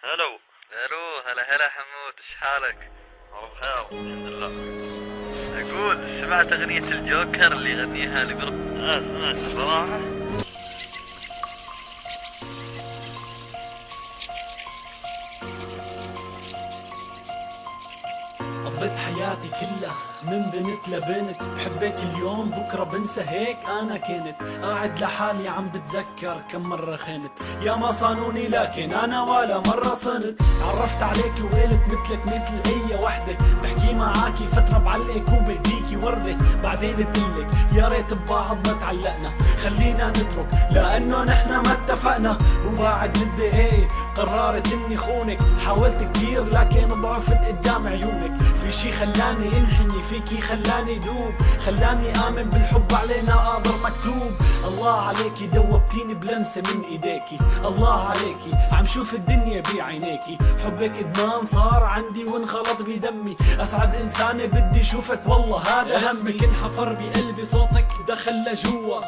هلو. الو، هلا حمود، ايش حالك؟ والله بخير الحمد لله. اقول سمعت اغنية الجوكر اللي يغنيها الجروب؟ سمعت صراحة. قضيت حياتي كلها من بنت لبنت، بحبك اليوم بكرة بنسى، هيك أنا كنت قاعد لحالي عم بتذكر كم مرة خنت. يا ما صانوني لكن أنا ولا مرة صنت. عرفت عليك وقلت مثلك مثل أي وحدة، بحكي معاكي فترة بعلقك وبهديكي وردة، بعدين بقلك يا ريت ببعض ما تعلقنا، خلينا نترك لأنه نحنا ما اتفقنا. وبعد مدة ايه قررت اني خونك، حاولت كتير لكن ضعفت قدام عيونك. في شي خلاني انحني فيكي، خلاني دوب، خلاني آمن بالحب علينا قادر مكتوب. الله عليكي دوبتيني بلمسة من ايديكي، الله عليكي عم شوف الدنيا بعينيكي. حبك ادمان صار عندي وانخلط بدمي، اسعد انسانة بدي شوفك والله هذا همي. اسمك انحفر بقلبي، صوتك دخل لجوا،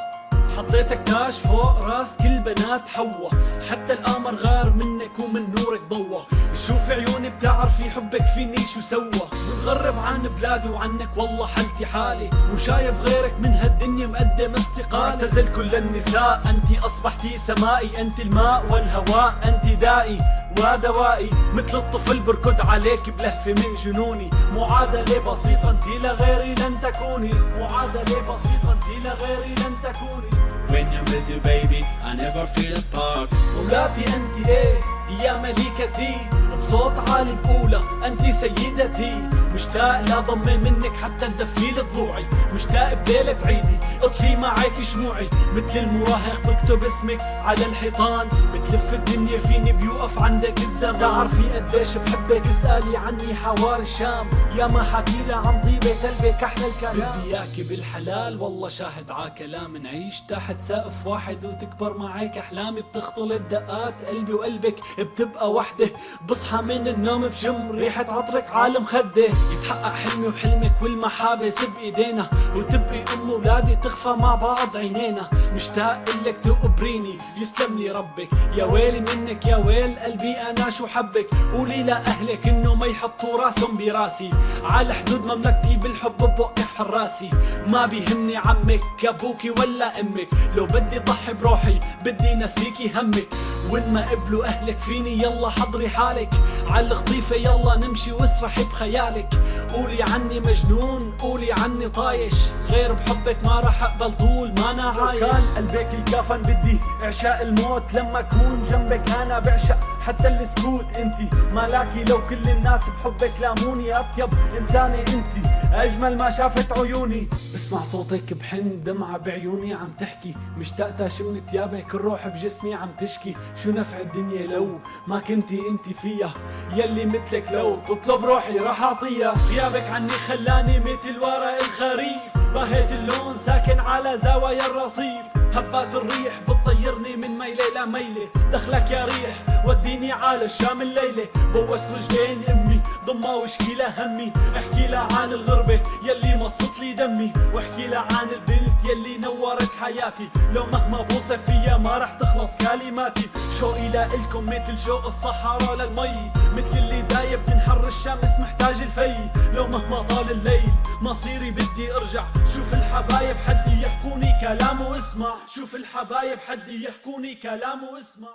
حطيتك تاج فوق راس كل بنات حوا، حتى القمر غار منك ومن نورك ضوى. شوف عيوني بتعرفي حبك فيني شو سوى، متغرب عن بلادي وعنك والله حالتي حالي، وشايف غيرك من هالدنيا مقدم استقالة. اعتزل كل النساء، انتي اصبحتي سمائي، انتي الماء والهواء، انتي دائي ودوائي. مثل الطفل بركض عليك بلهفة من جنوني، معادلة بسيطة انتي لغيري لن تكوني، معادلة بسيطة انتي لغيري لن تكوني. When I'm with you baby I never feel apart. مولاتي انتي ايه يا مليكتي، بصوت عالي بقولها انتي سيدتي. مشتاق لضمي منك حتى تدفي ضلوعي، مشتاق بليلة عيدي اطفي معك شموعي. مثل المراهق بكتب اسمك على الحيطان، بتلف الدنيا فيني بيوقف عندك الزمان. تعرفي قديش بحبك اسألي عني حواري الشام، يا ما حكيلها عن طيبة قلبك احلى الكلام. بدي اياكي بالحلال والله شاهد ع كلام، نعيش تحت سقف واحد وتكبر معك احلامي. بتختلط دقات قلبي وقلبك بتبقى وحدة، بصحى من النوم بشم ريحة عطرك عالم خده. يتحقق حلمي وحلمك والمحابس بايدينا، وتبقي ام ولادي تخفى مع بعض عينينا. مشتاق لك تقبريني يسلم لي ربك، يا ويلي منك يا ويل قلبي انا شو حبك. قولي لاهلك انه ما يحطوا راسهم براسي، على حدود مملكتي بالحب بوقف حراسي. ما بيهمني عمك ابوكي ولا امك، لو بدي ضحي بروحي بدي نسيكي همك. وين ما قبلوا اهلك فيني يلا حضري حالك، على الخطيفة يلا نمشي واسرحي بخيالك. قولي عني مجنون قولي عني طايش، غير بحبك ما راح اقبل طول ما انا عايش. كان قلبك الكفن بدي اعشاء الموت، لما اكون جنبك انا بعشق حتى السكوت. انتي مالاكي لو كل الناس بحبك لاموني، اطيب انسانة انتي اجمل ما شافت عيوني. بسمع صوتك بحن دمعة بعيوني عم تحكي، مشتاق شم ثيابك الروح بجسمي عم تشكي. شو نفع الدنيا لو ما كنتي انتي فيها، يلي مثلك لو تطلب روحي راح اعطيها. غيابك عني خلاني مثل ورق الخريف، بهيت اللون ساكن على زوايا الرصيف. هبات الريح بتطيرني من ميلة لميلة، دخلك يا ريح وديني على الشام الليلة. بوس رجلين امي ضمها واشكي لها همي، احكي لها عن الغربة يلي مصت لي دمي، واحكي لها عن البنت يلي نورت حياتي. لو مهما بوصف فيها ما رح تخلص كلماتي. شوقي لإلكم مثل شوق الصحراء للمي، مثل اللي دايب من حر الشمس محتاج الفي. لو مهما طال الليل مصيري بدي ارجع، شوف الحبايب حدي يحكوني كلام واسمع، شوف الحبايب حدي يحكوني كلام واسمع.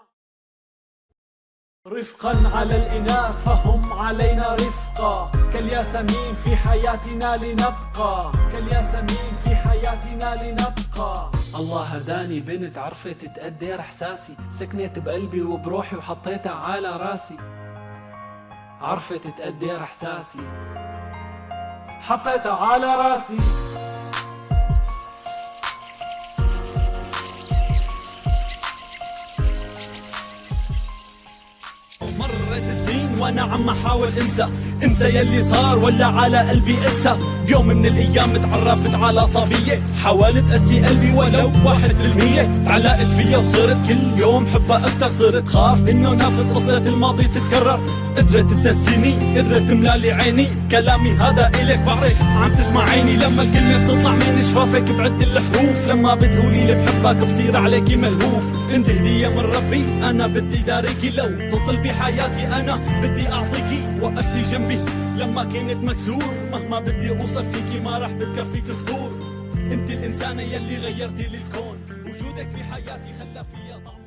رفقا على الإناث فهم علينا رفقا، كالياسمين في حياتنا لنبقى، كالياسمين في حياتنا لنبقى. الله هداني بنت عرفت تقدر احساسي، سكنت بقلبي وبروحي وحطيتها على راسي. عرفت تقدر احساسي حطيتها على راسي. مرت سنين وانا عم احاول انسى انسى يلي صار ولا على قلبي انسى. بيوم من الايام تعرفت على صبية، حاولت اسي قلبي ولو 1%. تعلقت فيها وصرت كل يوم حبها اكتر، صرت خاف انه نافذ قصة الماضي تتكرر. قدرت تدسني، قدرت تملالي عيني، كلامي هذا الك بعرف عم تسمعيني. لما الكلمة بتطلع من شفافك بعد الحروف، لما بتقولي لي بحبك بصير عليكي ملهوف. انت هدية من ربي انا بدي داريكي، لو تطلبي حياتي انا بدي اعطيكي. وقفتي جنبي لما كنت مكسور، مهما بدي اوصف فيكي ما رح بتكفيك سطور. انت الانسانة يلي غيرتي للكون، وجودك بحياتي خلى فيها طعم.